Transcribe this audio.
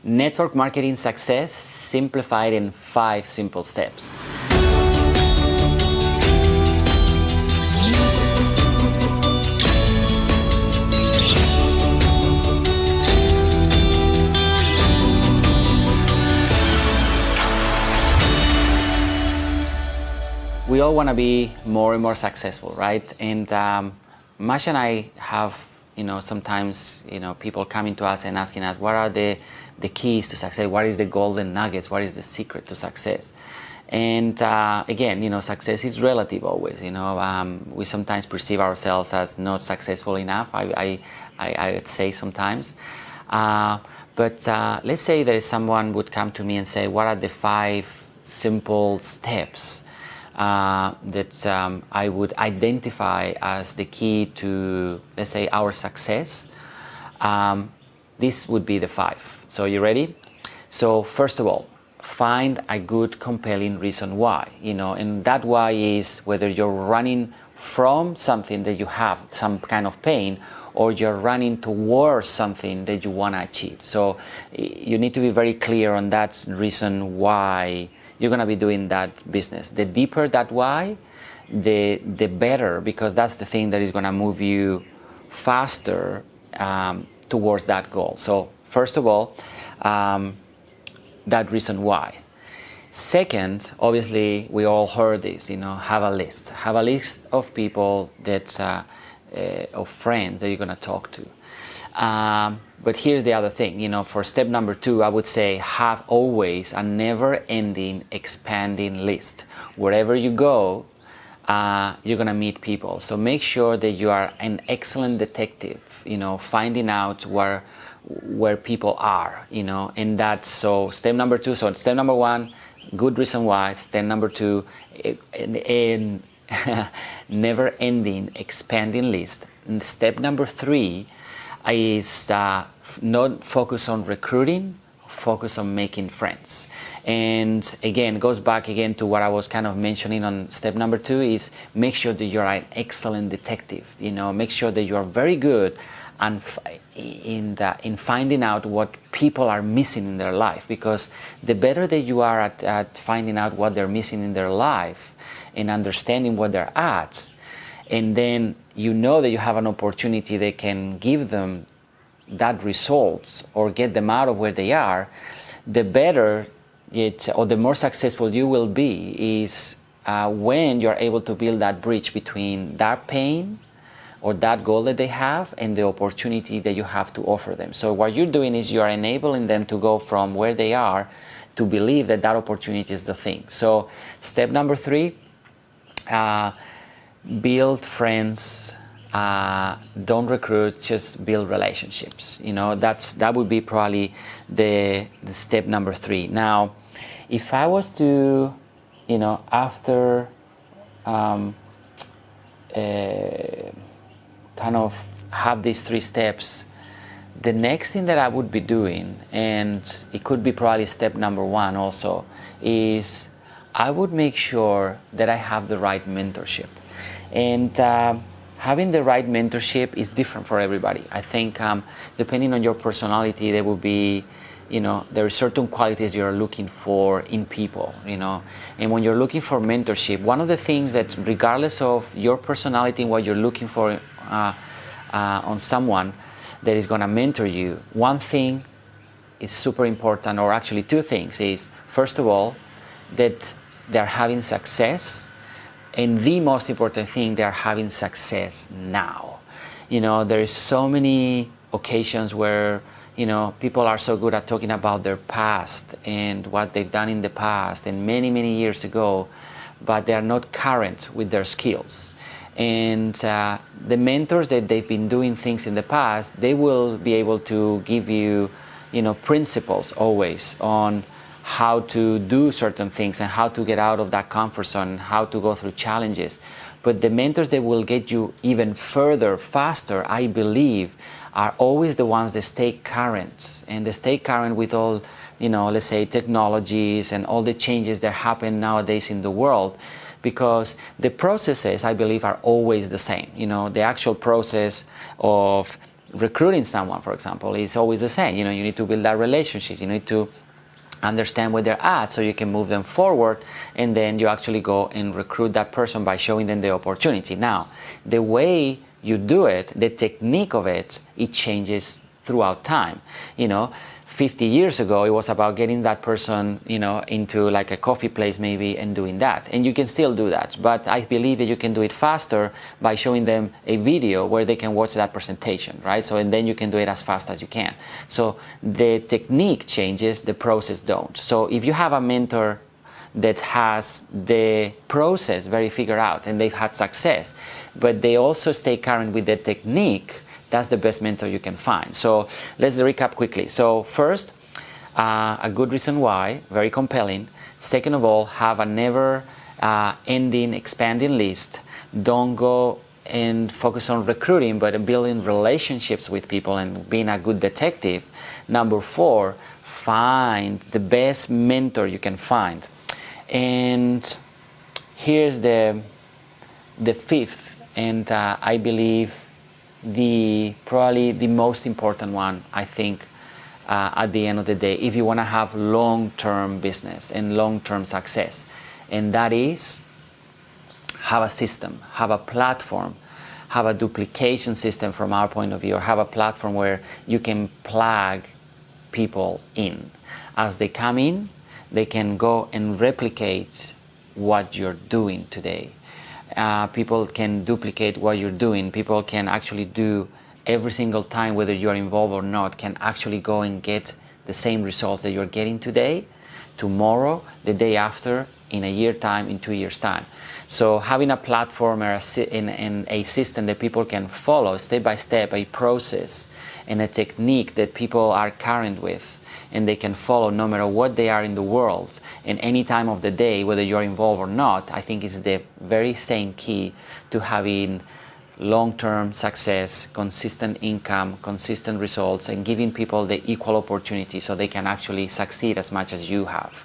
Network marketing success simplified in 5 simple steps. We all want to be more and more successful, right? And Masha and I have, sometimes, people coming to us and asking us, what are the keys to success? What is the golden nuggets? What is the secret to success? And again, success is relative always. We sometimes perceive ourselves as not successful enough, I would say sometimes. But let's say there is someone would come to me and say, what are the 5 simple steps that I would identify as the key to, let's say, our success? This would be the 5. So you ready? So first of all, find a good, compelling reason why. And that why is whether you're running from something that you have, some kind of pain, or you're running towards something that you want to achieve. So you need to be very clear on that reason why you're going to be doing that business. The deeper that why, the better, because that's the thing that is going to move you faster towards that goal. So first of all, that reason why. Second, obviously, we all heard this, have a list. Have a list of people that, of friends that you're going to talk to. But here's the other thing, for step number 2, I would say have always a never-ending, expanding list. Wherever you go, you're going to meet people. So make sure that you are an excellent detective, finding out where people are, and that's so step number 2. So step number 1, good reason why. Step number 2, never-ending, expanding list. And step number 3 is not focus on recruiting, focus on making friends. And again, goes back again to what I was kind of mentioning on step number 2 is make sure that you're an excellent detective. Make sure that you are very good in finding out what people are missing in their life, because the better that you are at finding out what they're missing in their life and understanding what they're at, and then that you have an opportunity that can give them that results or get them out of where they are, the better or the more successful you will be is when you're able to build that bridge between that pain or that goal that they have and the opportunity that you have to offer them. So what you're doing is you're enabling them to go from where they are to believe that opportunity is the thing. So step number 3, build friends, don't recruit, just build relationships. That would be probably the step number 3. Now, if I was to, after kind of have these 3 steps, the next thing that I would be doing, and it could be probably step number 1 also, is I would make sure that I have the right mentorship. And having the right mentorship is different for everybody. I think depending on your personality, there will be, there are certain qualities you're looking for in people, And when you're looking for mentorship, one of the things that regardless of your personality and what you're looking for on someone that is going to mentor you, one thing is super important, or actually 2 things, is first of all, that they're having success. And the most important thing, they're having success now. There is so many occasions where, people are so good at talking about their past and what they've done in the past and many, many years ago, but they are not current with their skills. And the mentors that they've been doing things in the past, they will be able to give you, principles always on how to do certain things and how to get out of that comfort zone, how to go through challenges. But the mentors that will get you even further, faster, I believe, are always the ones that stay current. And they stay current with all, let's say, technologies and all the changes that happen nowadays in the world. Because the processes, I believe, are always the same. The actual process of recruiting someone, for example, is always the same. You need to build that relationship. You need to understand where they're at so you can move them forward, and then you actually go and recruit that person by showing them the opportunity. Now, the way you do it, the technique of it, it changes throughout time. 50 years ago, it was about getting that person, into like a coffee place maybe and doing that. And you can still do that. But I believe that you can do it faster by showing them a video where they can watch that presentation, right? So, and then you can do it as fast as you can. So the technique changes, the process don't. So if you have a mentor that has the process very figured out and they've had success, but they also stay current with the technique, that's the best mentor you can find. So let's recap quickly. So first, a good reason why, very compelling. Second of all, have a never ending, expanding list. Don't go and focus on recruiting, but building relationships with people and being a good detective. Number 4, find the best mentor you can find. And here's the 5th, and I believe probably the most important one, I think, at the end of the day, if you want to have long-term business and long-term success, and that is have a system, have a platform, have a duplication system from our point of view, or have a platform where you can plug people in. As they come in, they can go and replicate what you're doing today. People can duplicate what you're doing. People can actually do every single time, whether you're involved or not, can actually go and get the same results that you're getting today, tomorrow, the day after, in a year time, in 2 years time. So having a platform or a system that people can follow step by step, a process and a technique that people are current with, and they can follow no matter what they are in the world and any time of the day, whether you're involved or not, I think is the very same key to having long-term success, consistent income, consistent results, and giving people the equal opportunity so they can actually succeed as much as you have.